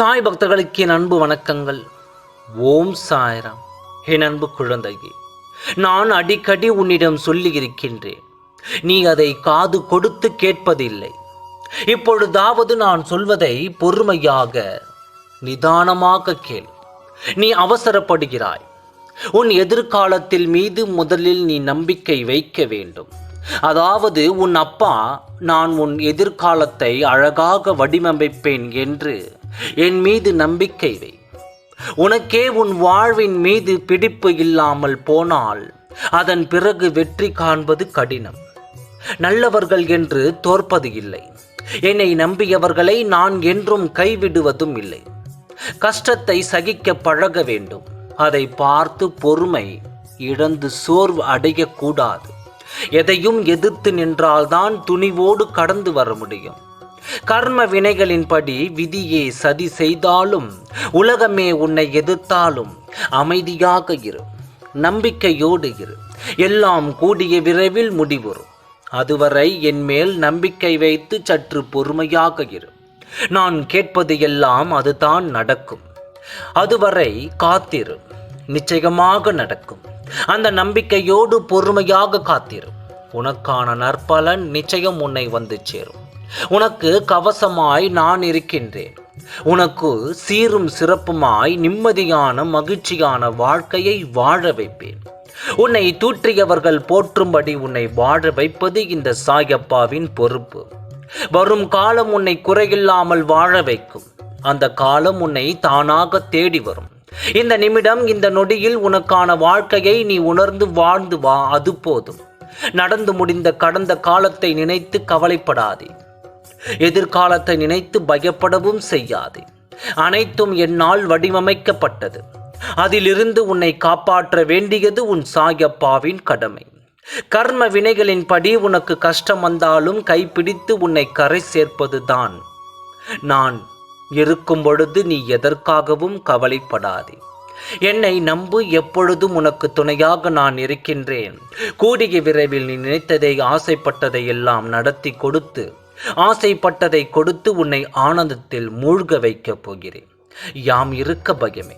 சாய் பக்தர்களுக்கு என் அன்பு வணக்கங்கள். ஓம் சாய்ராம். என் அன்பு குழந்தையே, நான் அடிக்கடி உன்னிடம் சொல்லி இருக்கின்றேன், நீ அதை காது கொடுத்து கேட்பதில்லை. இப்பொழுதாவது நான் சொல்வதை பொறுமையாக நிதானமாக கேள். நீ அவசரப்படுகிறாய். உன் எதிர்காலத்தில் மீது முதலில் நீ நம்பிக்கை வைக்க வேண்டும். அதாவது உன் அப்பா, நான் உன் எதிர்காலத்தை அழகாக வடிவமைப்பேன் என்று என் மீது நம்பிக்கை வை. உனக்கே உன் வாழ்வின் மீது பிடிப்பு இல்லாமல் போனால் அதன் பிறகு வெற்றி காண்பது கடினம். நல்லவர்கள் என்று தோற்பது இல்லை. என்னை நம்பியவர்களை நான் என்றும் கைவிடுவதும் இல்லை. கஷ்டத்தை சகிக்க பழக வேண்டும். அதை பார்த்து பொறுமை இழந்து சோர்வு அடையக்கூடாது. எதையும் எதிர்த்து நின்றால்தான் துணிவோடு கடந்து வர முடியும். கர்ம வினைகளின்படி விதியே சதி செய்தாலும், உலகமே உன்னை எதிர்த்தாலும் அமைதியாக இரு, நம்பிக்கையோடு இரு. எல்லாம் கூடிய விரைவில் முடிவுறும். அதுவரை என் மேல் நம்பிக்கை வைத்து சற்று பொறுமையாக இரு. நான் கேட்பது எல்லாம் அதுதான் நடக்கும். அதுவரை காத்திரு, நிச்சயமாக நடக்கும். அந்த நம்பிக்கையோடு பொறுமையாக காத்திரு. உனக்கான நற்பலன் நிச்சயம் உன்னை வந்து சேரும். உனக்கு கவசமாய் நான் இருக்கின்றேன். உனக்கு சீரும் சிறப்புமாய் நிம்மதியான மகிழ்ச்சியான வாழ்க்கையை வாழ வைப்பேன். உன்னை தூற்றியவர்கள் போற்றும்படி உன்னை வாழ வைப்பது இந்த சாயப்பாவின் பொறுப்பு. வரும் காலம் உன்னை குறையில்லாமல் வாழ வைக்கும். அந்த காலம் உன்னை தானாக தேடி வரும். இந்த நிமிடம், இந்த நொடியில் உனக்கான வாழ்க்கையை நீ உணர்ந்து வாழ்ந்து வா. அது போதும். நடந்து முடிந்த கடந்த காலத்தை நினைத்து கவலைப்படாதே. எதிர்காலத்தை நினைத்து பயப்படவும் செய்யாதே. அனைத்தும் என்னால் வடிவமைக்கப்பட்டது. அதிலிருந்து உன்னை காப்பாற்ற வேண்டியது உன் சாயப்பாவின் கடமை. கர்ம வினைகளின்படி உனக்கு கஷ்டம் வந்தாலும் கைப்பிடித்து உன்னை கரை சேர்ப்பதுதான். நான் இருக்கும் பொழுது நீ எதற்காகவும் கவலைப்படாதே. என்னை நம்பு. எப்பொழுதும் உனக்கு துணையாக நான் இருக்கின்றேன். கூடிய விரைவில் நீ நினைத்ததை, ஆசைப்பட்டதை எல்லாம் நடத்தி கொடுத்து, ஆசைப்பட்டதை கொடுத்து உன்னை ஆனந்தத்தில் மூழ்க வைக்கப் போகிறேன். யாம் இருக்க பயமே.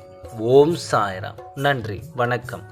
ஓம் சாய்ராம். நன்றி, வணக்கம்.